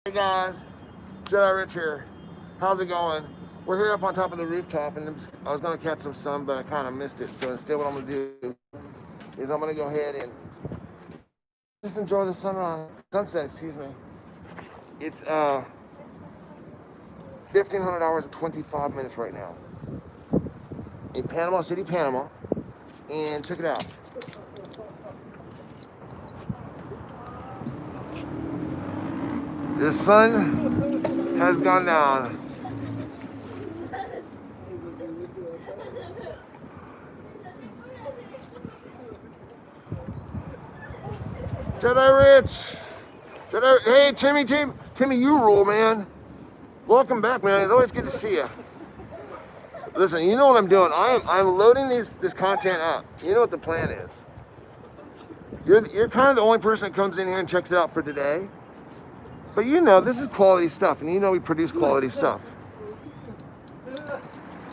Hey guys, Jedi Rich here. How's it going? We're here up on top of the rooftop, and I was gonna catch some sun, but I kind of missed it. So instead, what I'm gonna do is I'm gonna go ahead and just enjoy the sunset. Excuse me. It's 1500 hours and 25 minutes right now in Panama City, Panama, and check it out. The sun has gone down. Jedi Rich! Hey, Timmy, you rule, man. Welcome back, man. It's always good to see you. Listen, you know what I'm doing. I'm loading this content up. You know what the plan is. You're kind of the only person that comes in here and checks it out for today. But you know, this is quality stuff, and you know we produce quality stuff.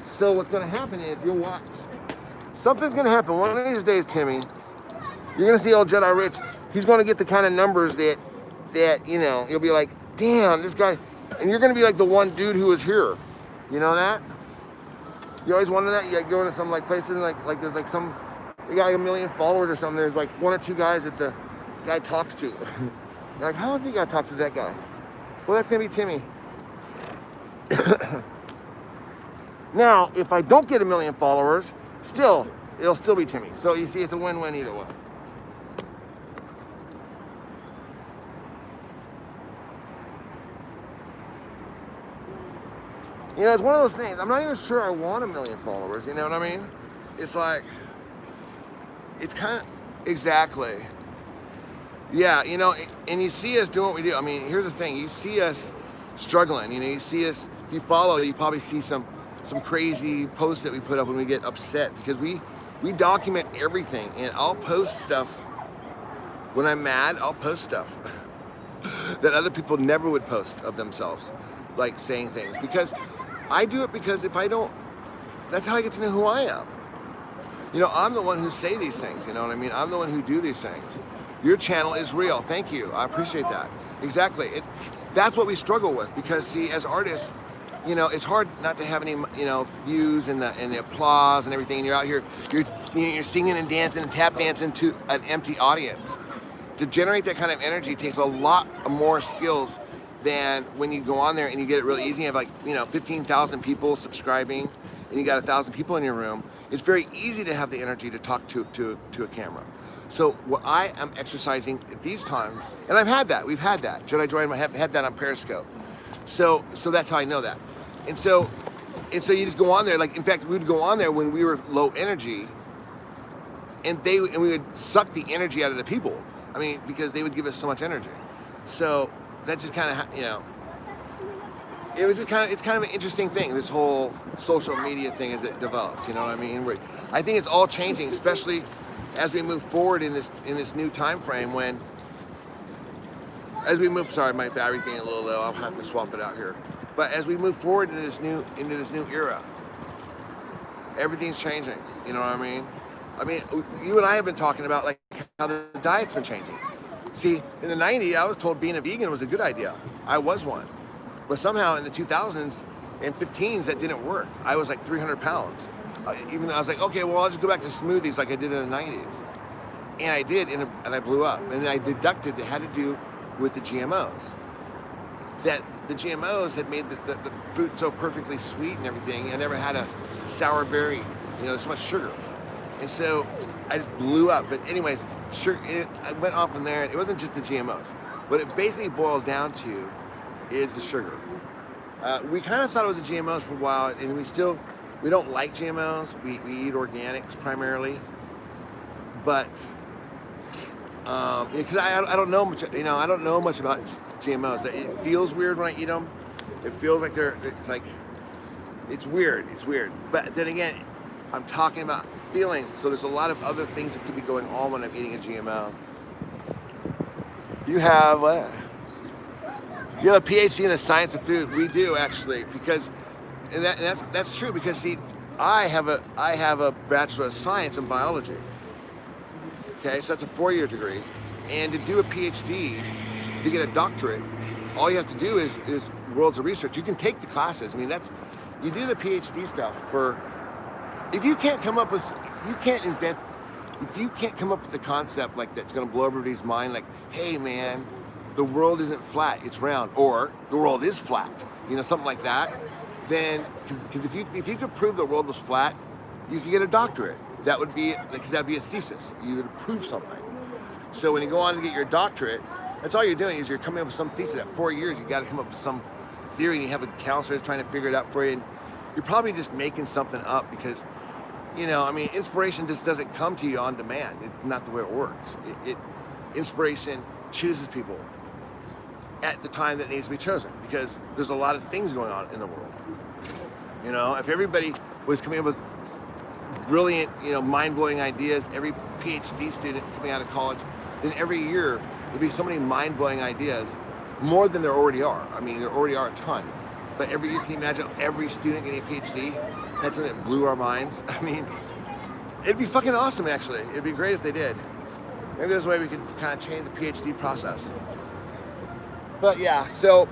So what's going to happen is, you'll watch. Something's going to happen one of these days, Timmy. You're going to see old Jedi Rich. He's going to get the kind of numbers that you know, you'll be like, damn, this guy. And you're going to be like the one dude who was here. You know that? You always wonder that? You go into some like places and like there's like some, you got like 1 million followers or something. There's like 1 or 2 guys that the guy talks to. You're like, how is he got to talk to that guy? Well, that's going to be Timmy. Now, if I don't get 1 million followers, it'll still be Timmy. So you see, it's a win-win either way. You know, it's one of those things. I'm not even sure I want 1 million followers. You know what I mean? It's like, it's kind of, exactly. Yeah, you know, and you see us doing what we do. I mean, here's the thing. You see us struggling. You know, you see us, if you follow, you probably see some crazy posts that we put up when we get upset, because we document everything, and I'll post stuff. When I'm mad, I'll post stuff that other people never would post of themselves, like saying things. Because I do it, because if I don't, that's how I get to know who I am. You know, I'm the one who say these things, you know what I mean? I'm the one who do these things. Your channel is real. Thank you. I appreciate that. Exactly. That's what we struggle with, because see, as artists, you know, it's hard not to have any, you know, views and the applause and everything. And you're out here, you're singing and dancing and tap dancing to an empty audience. To generate that kind of energy takes a lot more skills than when you go on there and you get it really easy. You have like, you know, 15,000 people subscribing, and you got 1,000 people in your room. It's very easy to have the energy to talk to a camera. So what I am exercising at these times, and we've had that. Jedi Joy, I have had that on Periscope. So that's how I know that. And so you just go on there. Like, in fact, we would go on there when we were low energy, and we would suck the energy out of the people. I mean, because they would give us so much energy. So that's just kind of, you know, it's kind of an interesting thing, this whole social media thing as it develops. You know what I mean? I think it's all changing, especially as we move forward in this new time frame. Sorry, my battery's getting a little low. I'll have to swap it out here. But as we move forward into this new era, everything's changing. You know what I mean? I mean, you and I have been talking about like how the diet's been changing. See, in the 90s, I was told being a vegan was a good idea. I was one. But somehow in the 2000s and 15s, that didn't work. I was like 300 pounds. Even though I was like, okay, well, I'll just go back to smoothies like I did in the 90s. And I did, and I blew up. And then I deducted that had to do with the GMOs. That the GMOs had made the fruit so perfectly sweet and everything. I never had a sour berry, you know, so much sugar. And so I just blew up. But anyways, I went off from there. It wasn't just the GMOs. What it basically boiled down to is the sugar. We kind of thought it was the GMOs for a while, and we don't like GMOs. We eat organics primarily, but because I don't know much, you know, I don't know much about GMOs. It feels weird when I eat them. It feels like it's weird. But then again, I'm talking about feelings. So there's a lot of other things that could be going on when I'm eating a GMO. You have a PhD in the science of food. We do, actually, because. And that's true, because see, I have a Bachelor of Science in biology. Okay, so that's a 4-year degree, and to do a PhD, to get a doctorate, all you have to do is worlds of research. You can take the classes. I mean, you do the PhD stuff for, if you can't come up with, if you can't come up with a concept like that's going to blow everybody's mind, like, hey man, the world isn't flat, it's round, or the world is flat, something like that, then, because if you could prove the world was flat, you could get a doctorate. That would be, because that'd be a thesis. You would prove something. So when you go on to get your doctorate, that's all you're doing is you're coming up with some thesis. At 4 years, you got to come up with some theory, and you have a counselor trying to figure it out for you. And you're probably just making something up because, inspiration just doesn't come to you on demand. It's not the way it works. Inspiration chooses people at the time that it needs to be chosen, because there's a lot of things going on in the world. If everybody was coming up with brilliant, mind-blowing ideas, every PhD student coming out of college, then every year there'd be so many mind-blowing ideas, more than there already are. I mean, there already are a ton. But every year, can you imagine every student getting a PhD? That's something that blew our minds. I mean, it'd be fucking awesome, actually. It'd be great if they did. Maybe there's a way we could kind of change the PhD process. But yeah, so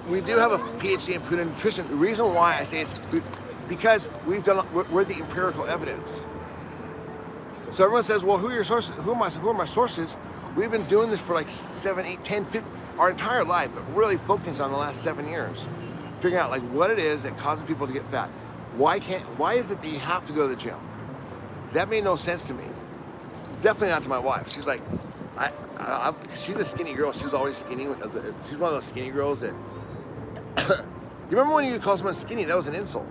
we do have a PhD in food and nutrition. The reason why I say it's food, because we're the empirical evidence. So everyone says, well, who are your sources? Who are my sources? We've been doing this for like 7, 8, 10, 15, our entire life, but really focused on the last 7 years. Figuring out like what it is that causes people to get fat. Why is it that you have to go to the gym? That made no sense to me. Definitely not to my wife. She's like, she's a skinny girl. She was always skinny. She's one of those skinny girls that, you remember when you call someone skinny, that was an insult.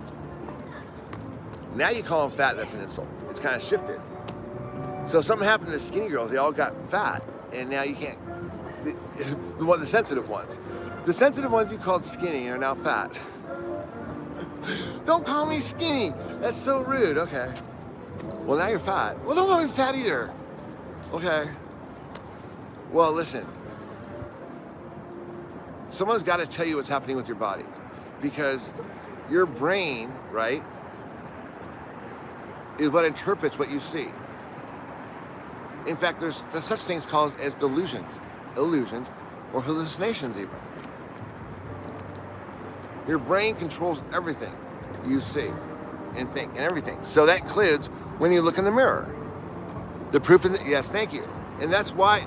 Now you call them fat, that's an insult. It's kind of shifted. So something happened to the skinny girls, they all got fat, and now you can't, the sensitive ones. The sensitive ones you called skinny are now fat. Don't call me skinny, that's so rude, okay. Well, now you're fat. Well, don't call me fat either. Okay. Well, listen. Someone's got to tell you what's happening with your body, because your brain, right, is what interprets what you see. In fact, there's such things called as delusions, illusions, or hallucinations even. Your brain controls everything you see and think and everything. So that includes when you look in the mirror. The proof is, yes, thank you. And that's why,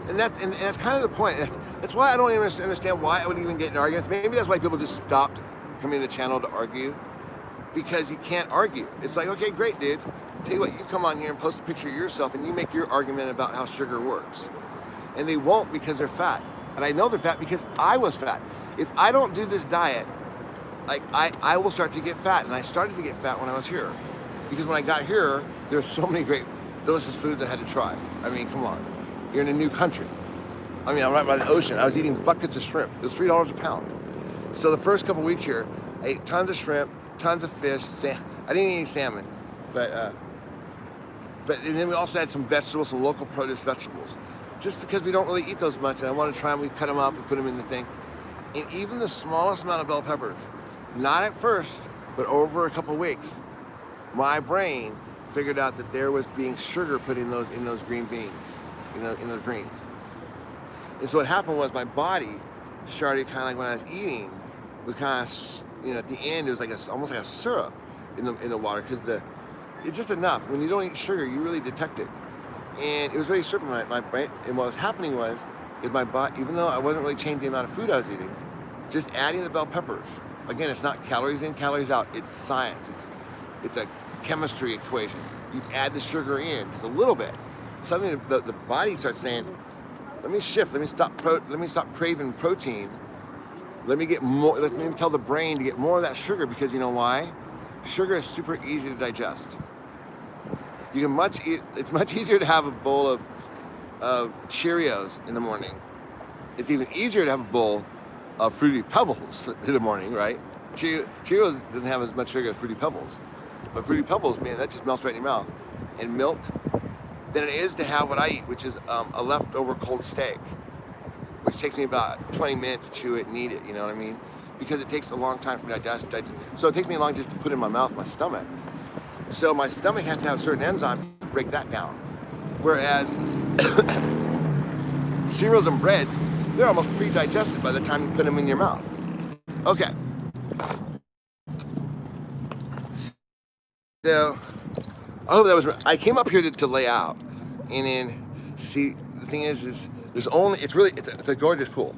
and that's kind of the point. That's why I don't even understand why I would even get in arguments. Maybe that's why people just stopped coming to the channel to argue, because you can't argue. It's like, okay, great, dude. Tell you what, you come on here and post a picture of yourself and you make your argument about how sugar works. And they won't, because they're fat. And I know they're fat because I was fat. If I don't do this diet, like I will start to get fat. And I started to get fat when I was here. Because when I got here, there's so many great, delicious foods I had to try. I mean, come on. You're in a new country. I mean, I'm right by the ocean. I was eating buckets of shrimp. It was $3 a pound. So the first couple weeks here, I ate tons of shrimp, tons of fish. I didn't eat any salmon, and then we also had some vegetables, some local produce vegetables, just because we don't really eat those much, and I want to try them. We cut them up and put them in the thing, and even the smallest amount of bell peppers, not at first, but over a couple weeks, my brain figured out that there was being sugar put in those green beans, in those greens. And so what happened was my body started kind of like when I was eating, was kind of, at the end it was like almost like a syrup in the water, because it's just enough. When you don't eat sugar, you really detect it. And it was very certain my brain. And what was happening was, my body, even though I wasn't really changing the amount of food I was eating, just adding the bell peppers. Again, it's not calories in, calories out. It's science. It's a chemistry equation. You add the sugar in just a little bit. Suddenly the body starts saying, let me shift. Let me stop craving protein. Let me get more. Let me tell the brain to get more of that sugar, because you know why? Sugar is super easy to digest. It's much easier to have a bowl of Cheerios in the morning. It's even easier to have a bowl of Fruity Pebbles in the morning, right? Cheerios doesn't have as much sugar as Fruity Pebbles. But Fruity Pebbles, man, that just melts right in your mouth. And milk, than it is to have what I eat, which is a leftover cold steak, which takes me about 20 minutes to chew it and eat it, you know what I mean? Because it takes a long time for me to digest. So it takes me long just to put it in my mouth, my stomach. So my stomach has to have certain enzymes to break that down. Whereas cereals and breads, they're almost pre-digested by the time you put them in your mouth. Okay. So, I hope that was right. I came up here to lay out, and then, see, the thing is there's only, it's a gorgeous pool.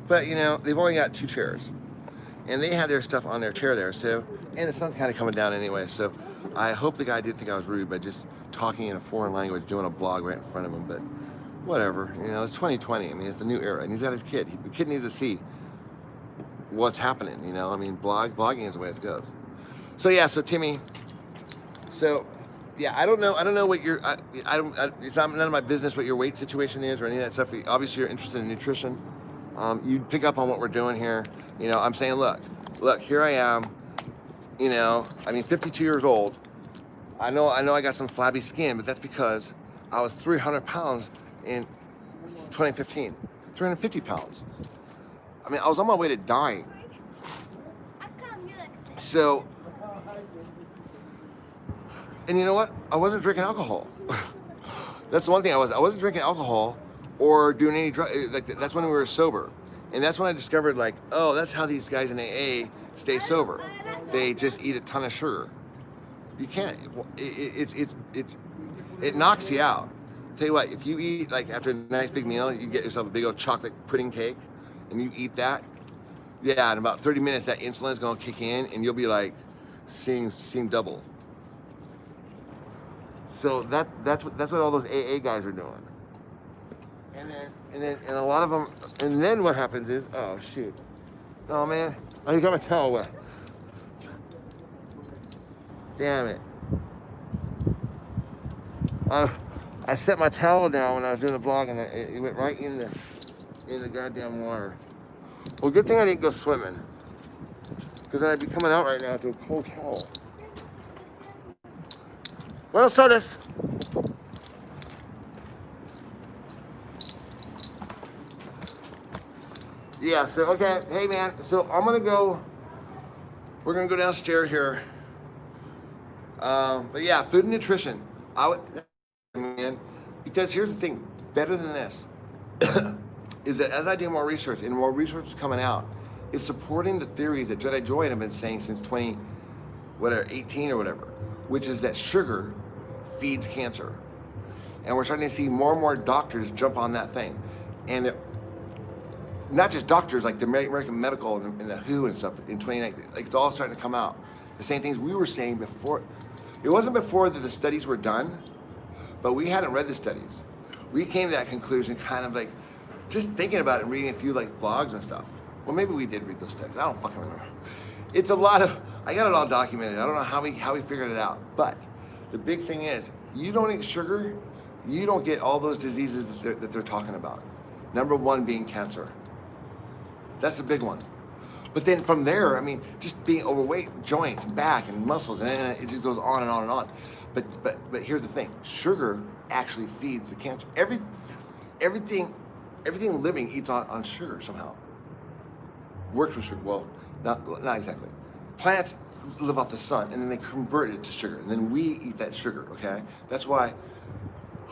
But, you know, they've only got 2 chairs. And they had their stuff on their chair there, so, and the sun's kind of coming down anyway, so I hope the guy didn't think I was rude by just talking in a foreign language, doing a blog right in front of him, but whatever, you know, it's 2020, I mean, it's a new era, and he's got his kid. The kid needs to see what's happening, you know, I mean, blogging is the way it goes. So yeah, so Timmy, so yeah, I don't know what your, it's not none of my business what your weight situation is or any of that stuff. Obviously you're interested in nutrition. You pick up on what we're doing here. You know, I'm saying, look, here I am, you know, I mean, 52 years old. I know I got some flabby skin, but that's because I was 300 pounds in 2015, 350 pounds. I mean, I was on my way to dying. So, and you know what? I wasn't drinking alcohol. That's the one thing I wasn't drinking alcohol or doing any drug, like that's when we were sober. And that's when I discovered, like, oh, that's how these guys in AA stay sober. They just eat a ton of sugar. You can't, it knocks you out. Tell you what, if you eat, like, after a nice big meal, you get yourself a big old chocolate pudding cake, and you eat that, yeah, in about 30 minutes, that insulin's gonna kick in, and you'll be like, seeing double. So that's what all those AA guys are doing. And a lot of them, and then what happens is, oh shoot, oh man, oh, you got my towel wet. Damn it. I set my towel down when I was doing the blog, and it went right in the goddamn water. Well, good thing I didn't go swimming, because then I'd be coming out right now to a cold towel. Buenos tardes. Yeah, so, okay, hey man, so we're gonna go downstairs here. But yeah, food and nutrition. Man, because here's the thing, better than this, is that as I do more research, and more research is coming out, it's supporting the theories that Jedi Joy have been saying since 18 or whatever, which is that sugar feeds cancer. And we're starting to see more and more doctors jump on that thing. And not just doctors, like the American Medical and the WHO and stuff in 2019, like it's all starting to come out. The same things we were saying before. It wasn't before that the studies were done, but we hadn't read the studies. We came to that conclusion kind of like just thinking about it and reading a few like blogs and stuff. Well, maybe we did read those studies. I don't fucking remember. It's a lot of, I got it all documented. I don't know how we figured it out. But the big thing is, you don't eat sugar, you don't get all those diseases that they're talking about. Number one being cancer. That's the big one. But then from there, I mean, just being overweight, joints, back, and muscles, and it just goes on and on and on. But here's the thing: sugar actually feeds the cancer. Everything living eats on sugar somehow. Works with sugar. Well, not exactly. Plants live off the sun, and then they convert it to sugar, and then we eat that sugar. Okay, that's why.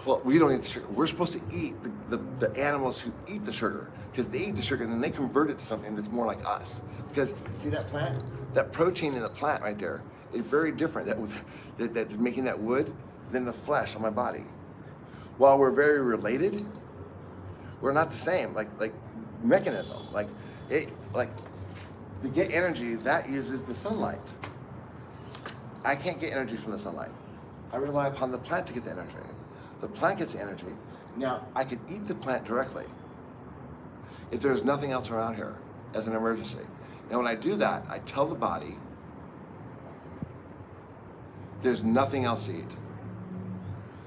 Well, we don't eat the sugar. We're supposed to eat the animals who eat the sugar, because they eat the sugar and then they convert it to something that's more like us. Because see that plant, that protein in the plant right there is very different. That's making that wood than the flesh on my body. While we're very related, we're not the same. Like mechanism. To get energy, that uses the sunlight. I can't get energy from the sunlight. I rely upon the plant to get the energy. The plant gets energy. Now, I could eat the plant directly if there's nothing else around here as an emergency. Now, when I do that, I tell the body there's nothing else to eat.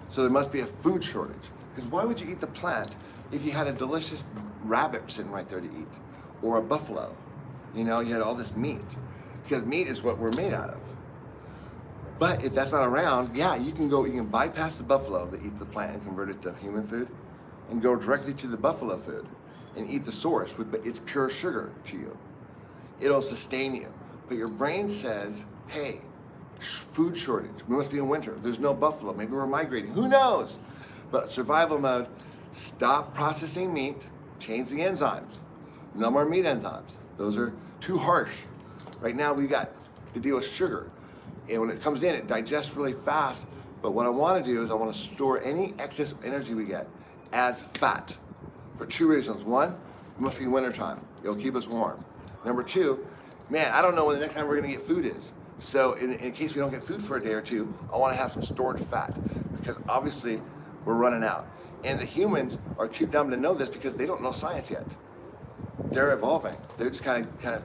So there must be a food shortage. Because why would you eat the plant if you had a delicious rabbit sitting right there to eat? Or a buffalo? You know, you had all this meat. Because meat is what we're made out of. But if that's not around, yeah, you can bypass the buffalo that eats the plant and convert it to human food and go directly to the buffalo food and eat the source, but it's pure sugar to you. It'll sustain you. But your brain says, hey, food shortage. We must be in winter. There's no buffalo. Maybe we're migrating. Who knows? But survival mode, stop processing meat change the enzymes. No more meat enzymes. Those are too harsh. Right now we got to deal with sugar. And when it comes in, it digests really fast. But what I want to do is I want to store any excess energy we get as fat for two reasons. One, it must be wintertime. It'll keep us warm. Number two, man, I don't know when the next time we're going to get food is. So in case we don't get food for a day or two, I want to have some stored fat because obviously we're running out. And the humans are too dumb to know this because they don't know science yet. They're evolving. They're just kind of,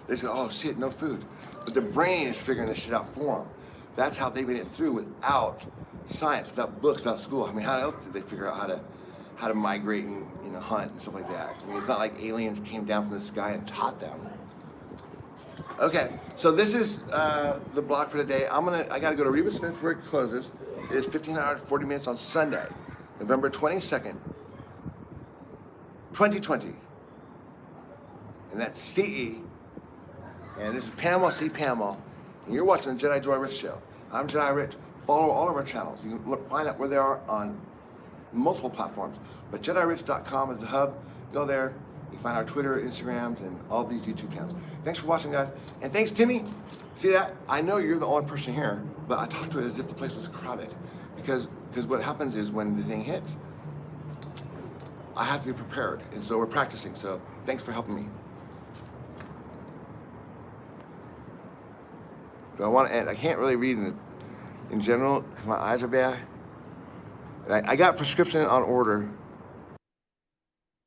they say, oh shit, no food. But the brain is figuring this shit out for them. That's how they made it through without science, without books, without school. I mean, how else did they figure out how to migrate and hunt and stuff like that? I mean, it's not like aliens came down from the sky and taught them. Okay, so this is the blog for today. I gotta go to Reba Smith before it closes. It is 15 hours 40 minutes on Sunday, November 22nd, 2020. And that's CE. And this is Panama, C. Panama. And you're watching the Jedi Joy Rich Show. I'm Jedi Rich. Follow all of our channels. You can find out where they are on multiple platforms. But JediRich.com is the hub. Go there. You can find our Twitter, Instagrams, and all these YouTube channels. Thanks for watching, guys. And thanks, Timmy. See that? I know you're the only person here, but I talked to it as if the place was crowded. Because what happens is when the thing hits, I have to be prepared. And so we're practicing. So thanks for helping me. So I want to end. I can't really read in general because my eyes are bad. And I got prescription on order